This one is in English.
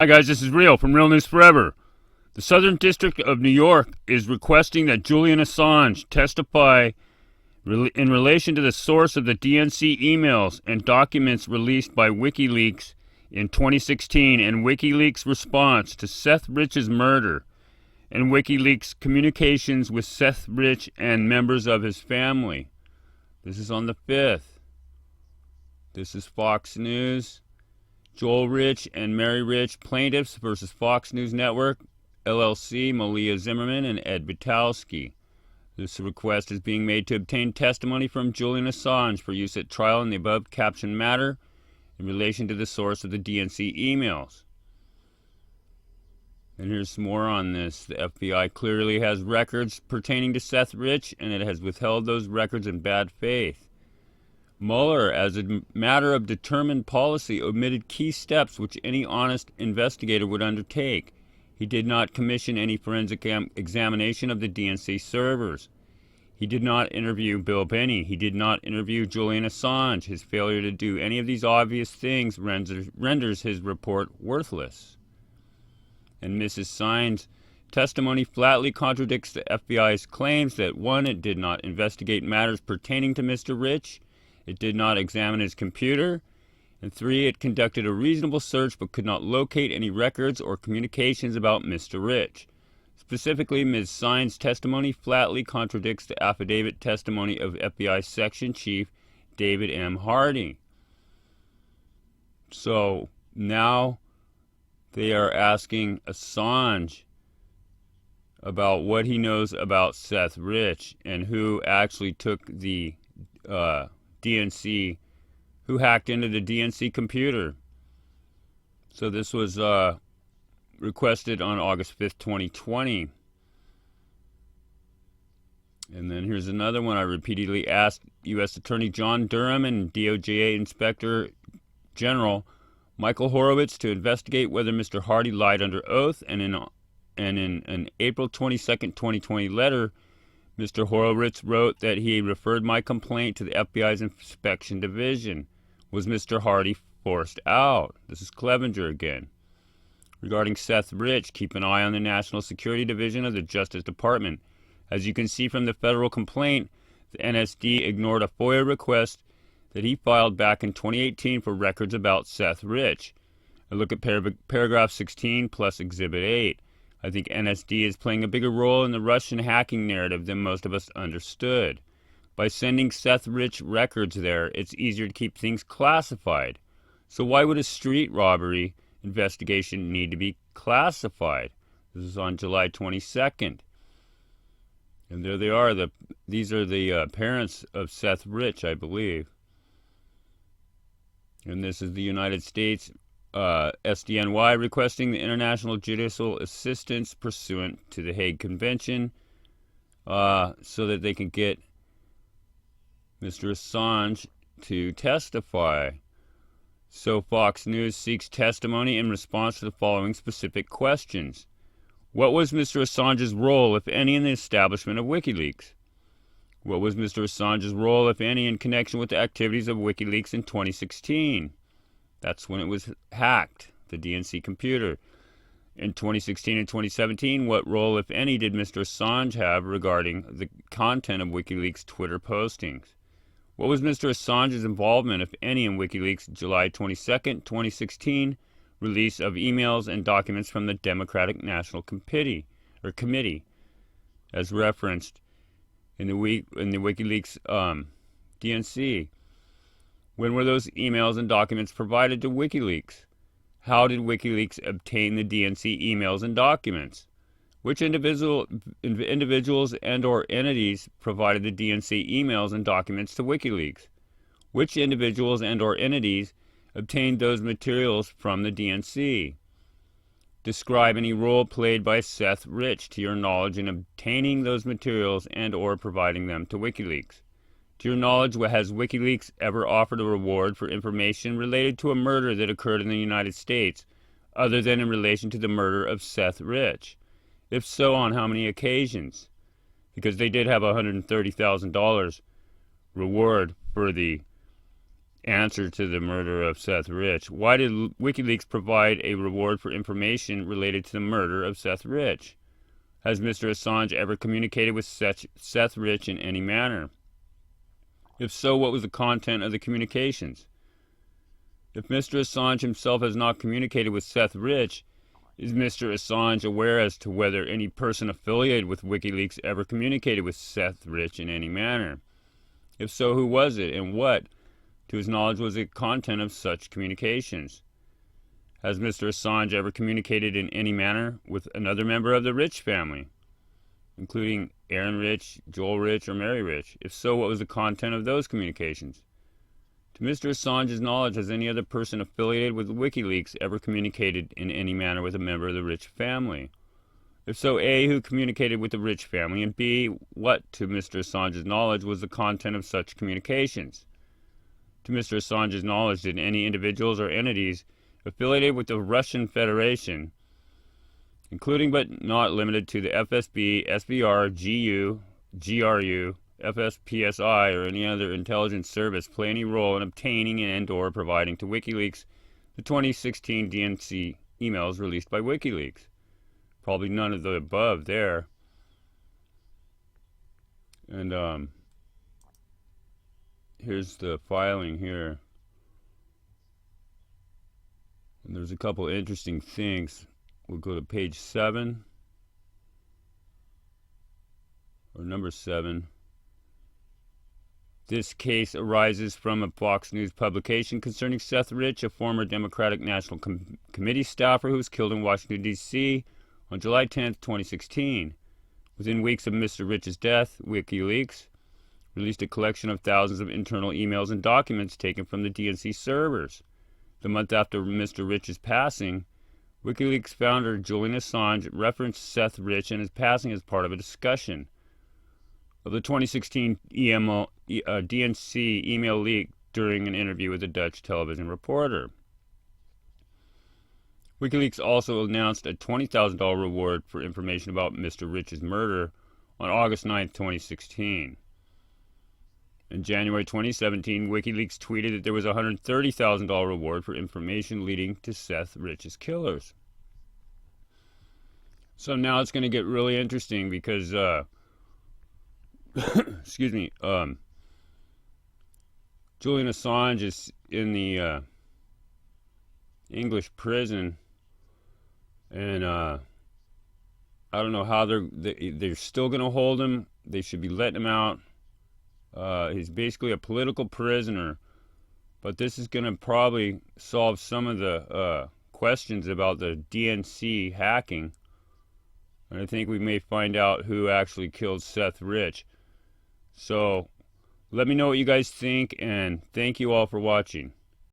Hi guys, this is Real from Real News Forever. The Southern District of New York is requesting that Julian Assange testify in relation to the source of the DNC emails and documents released by WikiLeaks in 2016 and WikiLeaks' response to Seth Rich's murder and WikiLeaks' communications with Seth Rich and members of his family. This is on the 5th. This is Fox News. Joel Rich and Mary Rich, plaintiffs versus Fox News Network, LLC, Malia Zimmerman, and Ed Vitalski. This request is being made to obtain testimony from Julian Assange for use at trial in the above captioned matter in relation to the source of the DNC emails. And here's some more on this. The FBI clearly has records pertaining to Seth Rich, and it has withheld those records in bad faith. Mueller, as a matter of determined policy, omitted key steps which any honest investigator would undertake. He did not commission any forensic examination of the DNC servers. He did not interview Bill Binney. He did not interview Julian Assange. His failure to do any of these obvious things renders his report worthless. And Mrs. Sign's testimony flatly contradicts the FBI's claims that 1. It did not investigate matters pertaining to Mr. Rich. It did not examine his computer. And 3. It conducted a reasonable search but could not locate any records or communications about Mr. Rich. Specifically, Ms. Sign's testimony flatly contradicts the affidavit testimony of FBI Section Chief David M. Hardy. So now they are asking Assange about what he knows about Seth Rich and who actually took the DNC, who hacked into the DNC computer. So this was requested on August 5th, 2020. And then here's another one. I repeatedly asked U.S. Attorney John Durham and DOJ Inspector General Michael Horowitz to investigate whether Mr. Hardy lied under oath, and in an April 22nd, 2020 letter, Mr. Horowitz wrote that he referred my complaint to the FBI's Inspection Division. Was Mr. Hardy forced out? This is Clevenger again. Regarding Seth Rich, keep an eye on the National Security Division of the Justice Department. As you can see from the federal complaint, the NSD ignored a FOIA request that he filed back in 2018 for records about Seth Rich. A look at paragraph 16 plus Exhibit 8. I think NSD is playing a bigger role in the Russian hacking narrative than most of us understood. By sending Seth Rich records there, it's easier to keep things classified. So why would a street robbery investigation need to be classified? This is on July 22nd. And there they are. These are the parents of Seth Rich, I believe. And this is the United States SDNY requesting the international judicial assistance pursuant to the Hague Convention so that they can get Mr. Assange to testify. So Fox News seeks testimony in response to the following specific questions. What was Mr. Assange's role, if any, in the establishment of WikiLeaks? What was Mr. Assange's role, if any, in connection with the activities of WikiLeaks in 2016? That's when it was hacked, the DNC computer. In 2016 and 2017, what role, if any, did Mr. Assange have regarding the content of WikiLeaks Twitter postings? What was Mr. Assange's involvement, if any, in WikiLeaks' July 22nd, 2016 release of emails and documents from the Democratic National Committee, as referenced in the WikiLeaks DNC? When were those emails and documents provided to WikiLeaks? How did WikiLeaks obtain the DNC emails and documents? Which individuals and or entities provided the DNC emails and documents to WikiLeaks? Which individuals and or entities obtained those materials from the DNC? Describe any role played by Seth Rich to your knowledge in obtaining those materials and or providing them to WikiLeaks. To your knowledge, has WikiLeaks ever offered a reward for information related to a murder that occurred in the United States, other than in relation to the murder of Seth Rich? If so, on how many occasions? Because they did have a $130,000 reward for the answer to the murder of Seth Rich. Why did WikiLeaks provide a reward for information related to the murder of Seth Rich? Has Mr. Assange ever communicated with Seth Rich in any manner? If so, what was the content of the communications? If Mr. Assange himself has not communicated with Seth Rich, is Mr. Assange aware as to whether any person affiliated with WikiLeaks ever communicated with Seth Rich in any manner? If so, who was it, and what, to his knowledge, was the content of such communications? Has Mr. Assange ever communicated in any manner with another member of the Rich family, including Aaron Rich, Joel Rich, or Mary Rich? If so, what was the content of those communications? To Mr. Assange's knowledge, has any other person affiliated with WikiLeaks ever communicated in any manner with a member of the Rich family? If so, A, who communicated with the Rich family, and B, what, to Mr. Assange's knowledge, was the content of such communications? To Mr. Assange's knowledge, did any individuals or entities affiliated with the Russian Federation, including but not limited to the FSB, SBR, GU, GRU, FSPSI, or any other intelligence service, play any role in obtaining and/or providing to WikiLeaks the 2016 DNC emails released by WikiLeaks? Probably none of the above there. And here's the filing here. And there's a couple interesting things. We'll go to page 7, or number 7. This case arises from a Fox News publication concerning Seth Rich, a former Democratic National Committee staffer who was killed in Washington, D.C. on July 10, 2016. Within weeks of Mr. Rich's death, WikiLeaks released a collection of thousands of internal emails and documents taken from the DNC servers. The month after Mr. Rich's passing, WikiLeaks founder Julian Assange referenced Seth Rich and his passing as part of a discussion of the 2016 DNC email leak during an interview with a Dutch television reporter. WikiLeaks also announced a $20,000 reward for information about Mr. Rich's murder on August 9, 2016. In January 2017, WikiLeaks tweeted that there was a $130,000 reward for information leading to Seth Rich's killers. So now it's going to get really interesting because, excuse me, Julian Assange is in the English prison, and I don't know how they're still going to hold him. They should be letting him out. He's basically a political prisoner, but this is going to probably solve some of the questions about the DNC hacking, and I think we may find out who actually killed Seth Rich. So let me know what you guys think, and thank you all for watching.